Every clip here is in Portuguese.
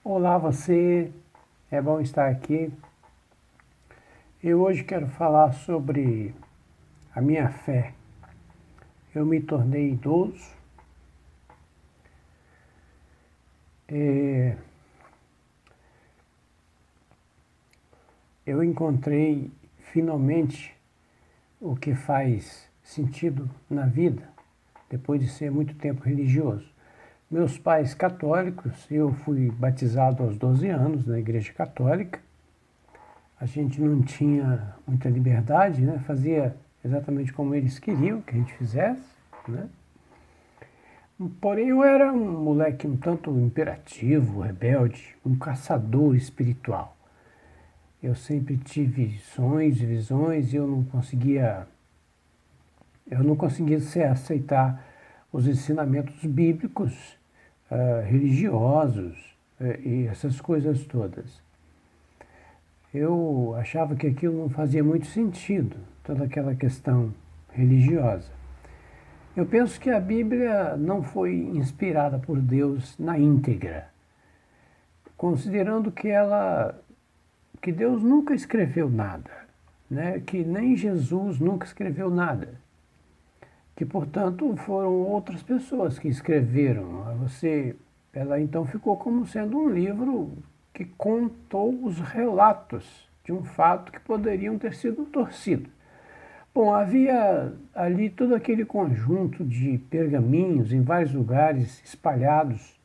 Olá você, é bom estar aqui. Eu hoje quero falar sobre a minha fé. Eu me tornei idoso, eh, eu encontrei finalmente o que faz sentido na vida, depois de ser muito tempo religioso. Meus pais católicos, eu fui batizado aos 12 anos na Igreja Católica. A gente não tinha muita liberdade, né? Fazia exatamente como eles queriam que a gente fizesse, né? Porém, eu era um moleque um tanto imperativo, rebelde, um caçador espiritual. Eu sempre tive sonhos e visões e eu não conseguia aceitar os ensinamentos bíblicos, religiosos, e essas coisas todas. Eu achava que aquilo não fazia muito sentido, toda aquela questão religiosa. Eu penso que a Bíblia não foi inspirada por Deus na íntegra, considerando que Deus nunca escreveu nada, né? Que nem Jesus nunca escreveu nada, que portanto foram outras pessoas que escreveram. Ela então ficou como sendo um livro que contou os relatos de um fato que poderiam ter sido torcido. Bom, havia ali todo aquele conjunto de pergaminhos em vários lugares espalhados,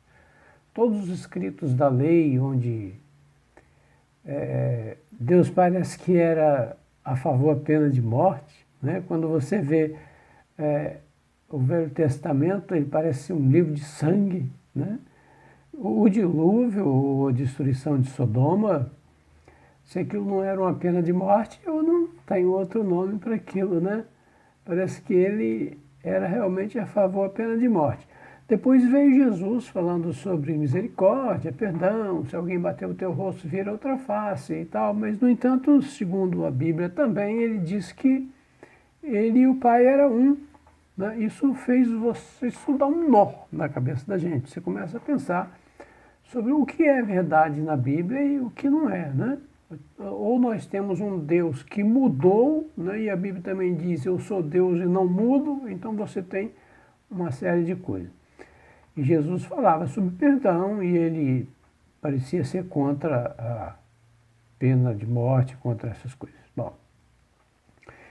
todos os escritos da lei, onde Deus parece que era a favor da pena de morte, né? Quando você vê é, o Velho Testamento, ele parece um livro de sangue, né? O dilúvio, a destruição de Sodoma, se aquilo não era uma pena de morte, eu não tenho outro nome para aquilo, né? Parece que ele era realmente a favor da pena de morte. Depois veio Jesus falando sobre misericórdia, perdão, se alguém bater o teu rosto, vira outra face e tal. Mas, no entanto, segundo a Bíblia também, ele diz que ele e o Pai eram um. Né? Isso dá um nó na cabeça da gente. Você começa a pensar sobre o que é verdade na Bíblia e o que não é, né? Ou nós temos um Deus que mudou, né? E a Bíblia também diz, eu sou Deus e não mudo, então você tem uma série de coisas. E Jesus falava sobre perdão e ele parecia ser contra a pena de morte, contra essas coisas. Bom,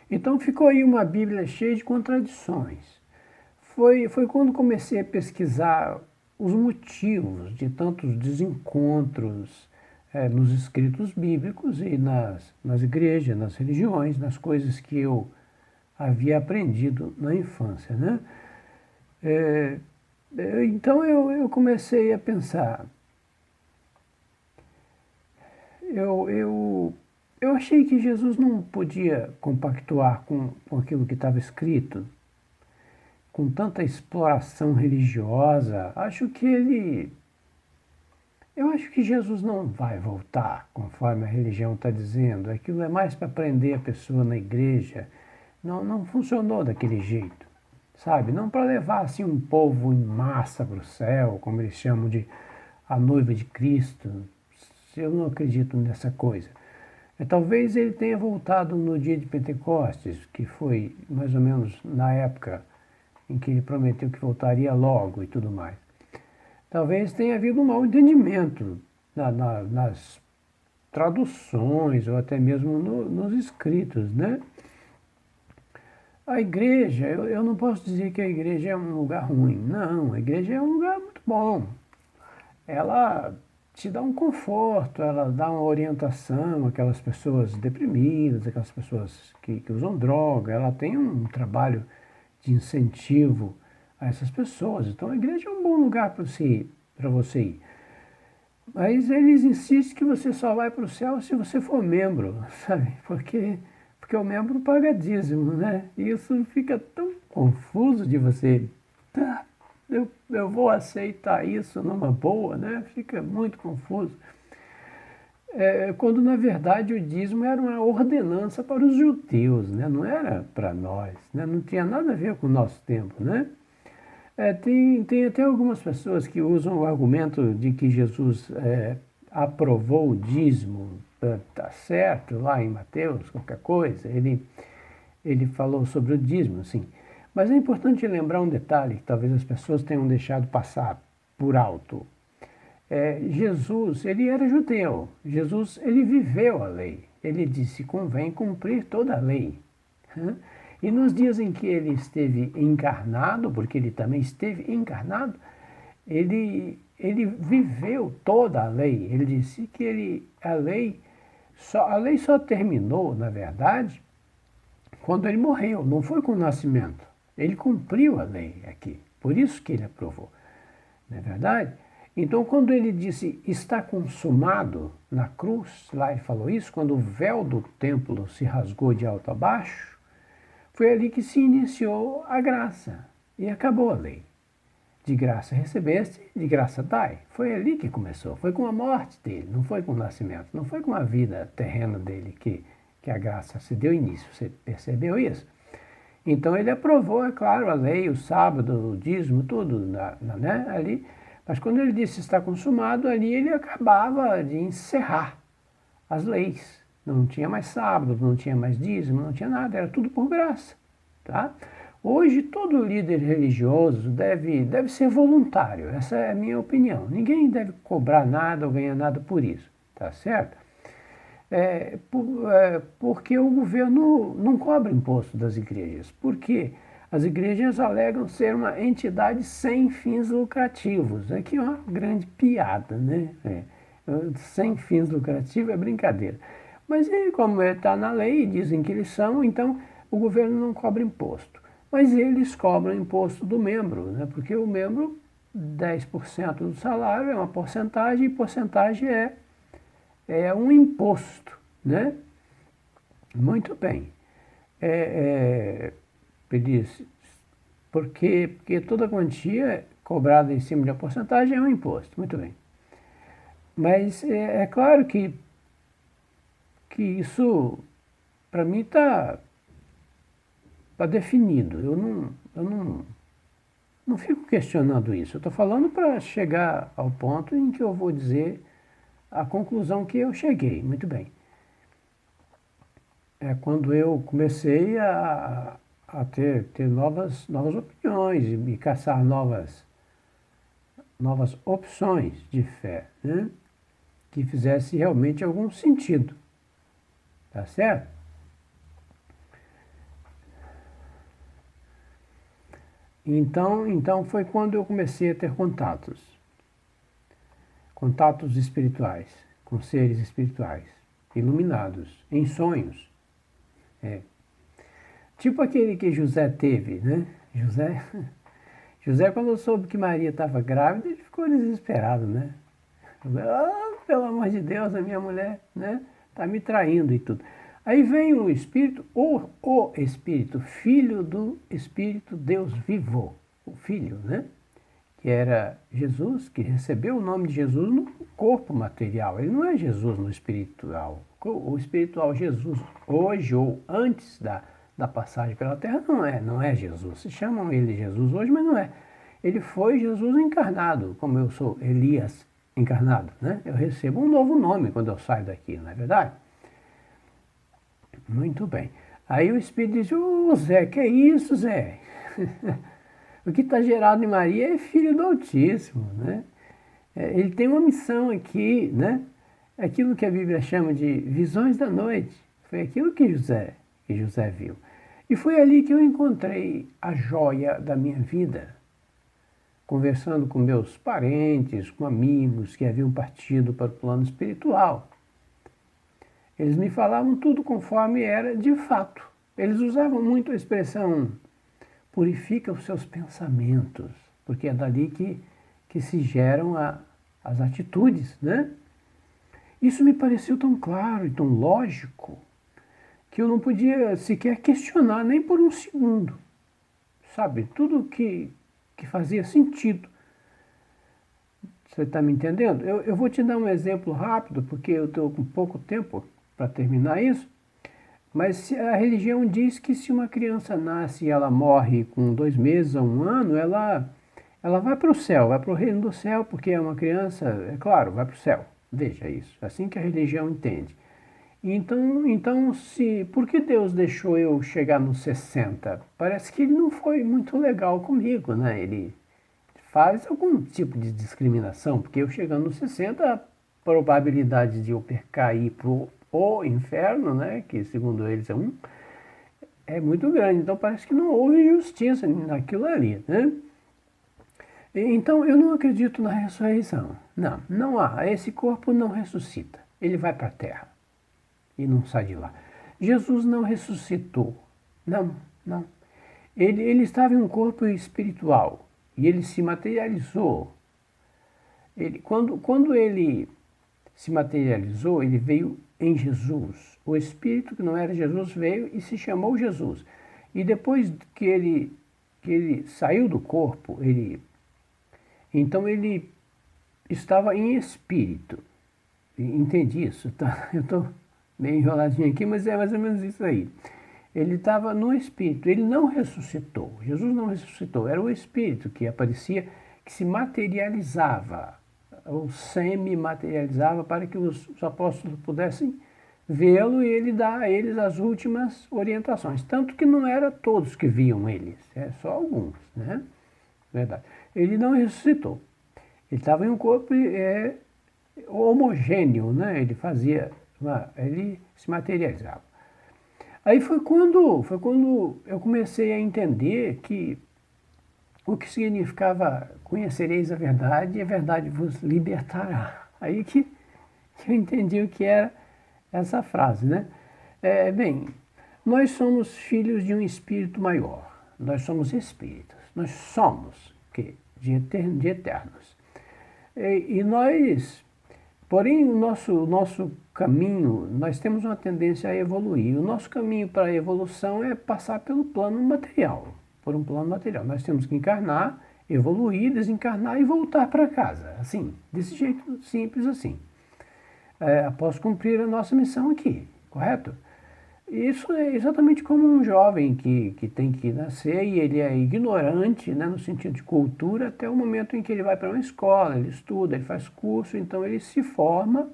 então ficou aí uma Bíblia cheia de contradições. Foi quando comecei a pesquisar os motivos de tantos desencontros nos escritos bíblicos e nas igrejas, nas religiões, nas coisas que eu havia aprendido na infância, né? É, então eu comecei a pensar, eu achei que Jesus não podia compactuar com aquilo que estava escrito, com tanta exploração religiosa. Eu acho que Jesus não vai voltar, conforme a religião está dizendo. Aquilo é mais para prender a pessoa na igreja. Não funcionou daquele jeito, sabe? Não para levar assim um povo em massa para o céu, como eles chamam de a noiva de Cristo. Eu não acredito nessa coisa. Talvez ele tenha voltado no dia de Pentecostes, que foi mais ou menos na época em que ele prometeu que voltaria logo e tudo mais. Talvez tenha havido um mau entendimento nas traduções ou até mesmo nos escritos, né? A igreja, eu não posso dizer que a igreja é um lugar ruim. Não, a igreja é um lugar muito bom. Ela te dá um conforto, ela dá uma orientação àquelas pessoas deprimidas, aquelas pessoas que usam droga. Ela tem um trabalho de incentivo a essas pessoas. Então a igreja é um bom lugar para você ir. Mas eles insistem que você só vai para o céu se você for membro, sabe? Porque o membro paga dízimo, né? E isso fica tão confuso de você. Tá, eu vou aceitar isso numa boa, né? Fica muito confuso. Quando na verdade o dízimo era uma ordenança para os judeus, né? Não era para nós, né? Não tinha nada a ver com o nosso tempo, né? Tem até algumas pessoas que usam o argumento de que Jesus aprovou o dízimo, tá certo, lá em Mateus, qualquer coisa, ele falou sobre o dízimo, sim. Mas é importante lembrar um detalhe que talvez as pessoas tenham deixado passar por alto. Jesus, ele era judeu. Jesus, ele viveu a lei. Ele disse, convém cumprir toda a lei. E nos dias em que ele esteve encarnado, porque ele também esteve encarnado, ele viveu toda a lei. Ele disse que a lei só terminou, na verdade, quando ele morreu, não foi com o nascimento. Ele cumpriu a lei aqui, por isso que ele aprovou. Não é verdade? Então, quando ele disse está consumado na cruz, lá ele falou isso, quando o véu do templo se rasgou de alto a baixo, foi ali que se iniciou a graça e acabou a lei. De graça recebeste, de graça dai. Foi ali que começou, foi com a morte dele, não foi com o nascimento, não foi com a vida terrena dele que a graça se deu início. Você percebeu isso? Então ele aprovou, é claro, a lei, o sábado, o dízimo, tudo né, ali. Mas quando ele disse está consumado, ali ele acabava de encerrar as leis. Não tinha mais sábado, não tinha mais dízimo, não tinha nada, era tudo por graça. Tá? Hoje todo líder religioso deve ser voluntário, essa é a minha opinião. Ninguém deve cobrar nada ou ganhar nada por isso, tá certo? Porque o governo não cobra imposto das igrejas. Por quê? As igrejas alegam ser uma entidade sem fins lucrativos. Aqui é uma grande piada, né? Sem fins lucrativos é brincadeira. Mas como está na lei, dizem que eles são, então o governo não cobra imposto. Mas eles cobram imposto do membro, né? Porque o membro, 10% do salário é uma porcentagem, e porcentagem é um imposto, né? Muito bem. Porque toda quantia cobrada em cima de uma porcentagem é um imposto. Muito bem. Mas é claro que isso, para mim, está definido. Eu não fico questionando isso. Eu estou falando para chegar ao ponto em que eu vou dizer a conclusão que eu cheguei. Muito bem. Quando eu comecei a ter novas opiniões e caçar novas opções de fé, né? Que fizesse realmente algum sentido. Tá certo? Então foi quando eu comecei a ter contatos espirituais, com seres espirituais, iluminados, em sonhos. Tipo aquele que José teve, né? José, quando soube que Maria estava grávida, ele ficou desesperado, né? Pelo amor de Deus, a minha mulher, né? Está me traindo e tudo. Aí vem o Espírito, o Espírito, filho do Espírito Deus vivo, o Filho, né? Que era Jesus, que recebeu o nome de Jesus no corpo material. Ele não é Jesus no espiritual. O espiritual Jesus, hoje ou antes da passagem pela terra, não é Jesus. Se chamam ele Jesus hoje, mas não é. Ele foi Jesus encarnado, como eu sou Elias encarnado, né? Eu recebo um novo nome quando eu saio daqui, não é verdade? Muito bem. Aí o Espírito diz, Zé, que é isso, Zé? O que está gerado em Maria é filho do Altíssimo, né? Ele tem uma missão aqui, né? Aquilo que a Bíblia chama de visões da noite. Foi aquilo que José viu. E foi ali que eu encontrei a joia da minha vida. Conversando com meus parentes, com amigos que haviam partido para o plano espiritual. Eles me falavam tudo conforme era de fato. Eles usavam muito a expressão purifica os seus pensamentos, porque é dali que se geram as atitudes, né? Isso me pareceu tão claro e tão lógico que eu não podia sequer questionar nem por um segundo. Sabe, tudo que fazia sentido. Você está me entendendo? Eu vou te dar um exemplo rápido, porque eu estou com pouco tempo para terminar isso. Mas a religião diz que se uma criança nasce e ela morre com 2 meses a 1 ano, ela ela vai para o céu, vai para o reino do céu, porque é uma criança, é claro, vai para o céu. Veja isso, é assim que a religião entende. Então, por que Deus deixou eu chegar nos 60? Parece que ele não foi muito legal comigo, né? Ele faz algum tipo de discriminação, porque eu chegando nos 60, a probabilidade de eu cair para o inferno, né? Que segundo eles é muito grande. Então parece que não houve justiça naquilo ali, né? Então eu não acredito na ressurreição. Não, não há. Esse corpo não ressuscita. Ele vai para a terra e não sai de lá. Jesus não ressuscitou. Não, não. Ele estava em um corpo espiritual e ele se materializou. Quando ele se materializou, ele veio em Jesus. O Espírito que não era Jesus veio e se chamou Jesus. E depois que ele saiu do corpo, então ele estava em espírito. Entendi isso, tá? Eu estou meio enroladinho aqui, mas é mais ou menos isso aí. Ele estava no espírito, ele não ressuscitou. Jesus não ressuscitou, era o espírito que aparecia, que se materializava, ou semi-materializava, para que os apóstolos pudessem vê-lo e ele dá a eles as últimas orientações. Tanto que não era todos que viam eles, é só alguns, né? Verdade. Ele não ressuscitou. Ele estava em um corpo homogêneo, né? Ele se materializava. Aí foi quando eu comecei a entender que o que significava conhecereis a verdade e a verdade vos libertará. Aí que eu entendi o que era essa frase, né? Bem, nós somos filhos de um espírito maior. Nós somos espíritos. Nós somos de eternos. E nós, porém, o nosso caminho, nós temos uma tendência a evoluir. O nosso caminho para a evolução é passar pelo plano material, por um plano material. Nós temos que encarnar, evoluir, desencarnar e voltar para casa. Assim, desse jeito simples assim. Após cumprir a nossa missão aqui, correto? Isso é exatamente como um jovem que tem que nascer e ele é ignorante, né, no sentido de cultura, até o momento em que ele vai para uma escola, ele estuda, ele faz curso, então ele se forma,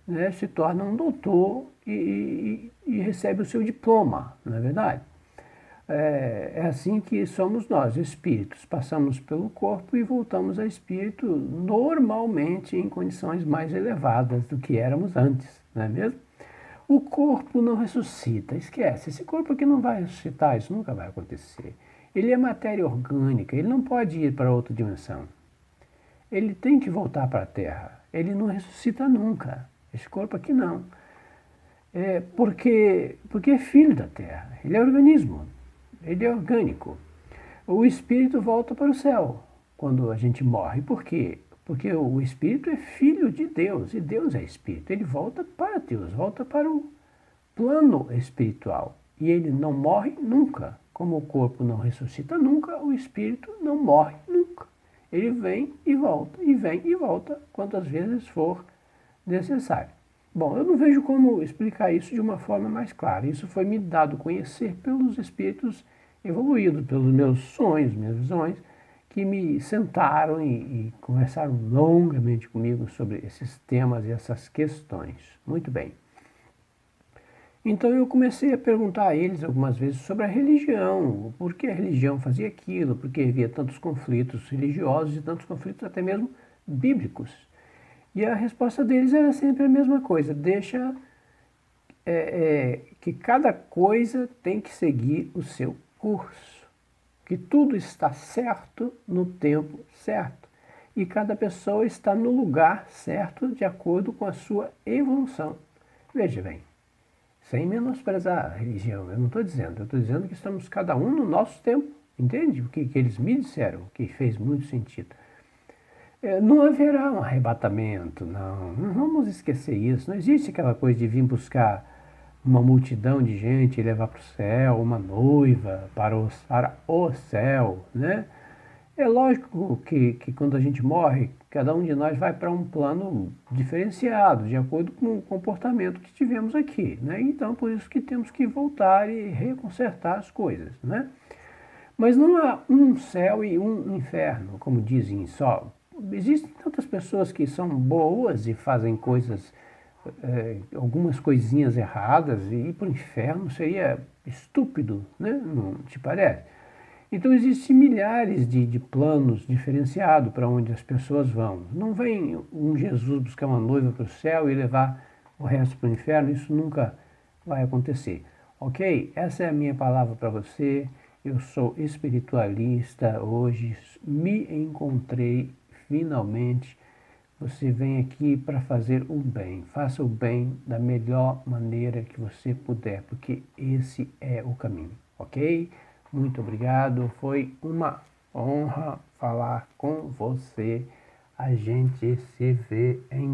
né, se torna um doutor e recebe o seu diploma, não é verdade? É assim que somos nós, espíritos. Passamos pelo corpo e voltamos a espírito normalmente em condições mais elevadas do que éramos antes, não é mesmo? O corpo não ressuscita, esquece. Esse corpo aqui não vai ressuscitar, isso nunca vai acontecer. Ele é matéria orgânica, ele não pode ir para outra dimensão. Ele tem que voltar para a Terra. Ele não ressuscita nunca. Esse corpo aqui não. Porque é filho da Terra. Ele é organismo. Ele é orgânico. O espírito volta para o céu quando a gente morre. Por quê? Porque o espírito é filho de Deus e Deus é espírito. Ele volta para Deus, volta para o plano espiritual. E ele não morre nunca. Como o corpo não ressuscita nunca, o espírito não morre nunca. Ele vem e volta, e vem e volta quantas vezes for necessário. Bom, eu não vejo como explicar isso de uma forma mais clara. Isso foi me dado a conhecer pelos espíritos evoluídos, pelos meus sonhos, minhas visões, que me sentaram e conversaram longamente comigo sobre esses temas e essas questões. Muito bem. Então eu comecei a perguntar a eles algumas vezes sobre a religião, por que a religião fazia aquilo, por que havia tantos conflitos religiosos e tantos conflitos até mesmo bíblicos. E a resposta deles era sempre a mesma coisa, deixa que cada coisa tem que seguir o seu curso, que tudo está certo no tempo certo e cada pessoa está no lugar certo de acordo com a sua evolução. Veja bem, sem menosprezar a religião, eu estou dizendo que estamos cada um no nosso tempo, entende? O que eles me disseram, que fez muito sentido. Não haverá um arrebatamento, não vamos esquecer isso, não existe aquela coisa de vir buscar uma multidão de gente e levar para o céu, uma noiva para o céu, né? É lógico que quando a gente morre, cada um de nós vai para um plano diferenciado, de acordo com o comportamento que tivemos aqui, né? Então, por isso que temos que voltar e reconsertar as coisas, né? Mas não há um céu e um inferno, como dizem só. Existem tantas pessoas que são boas e fazem coisas, algumas coisinhas erradas, e ir para o inferno seria estúpido, né? Não te parece? Então existem milhares de planos diferenciados para onde as pessoas vão. Não vem um Jesus buscar uma noiva para o céu e levar o resto para o inferno, isso nunca vai acontecer. Ok? Essa é a minha palavra para você. Eu sou espiritualista hoje, me encontrei finalmente. Você vem aqui para fazer o bem. Faça o bem da melhor maneira que você puder, porque esse é o caminho, ok? Muito obrigado. Foi uma honra falar com você. A gente se vê em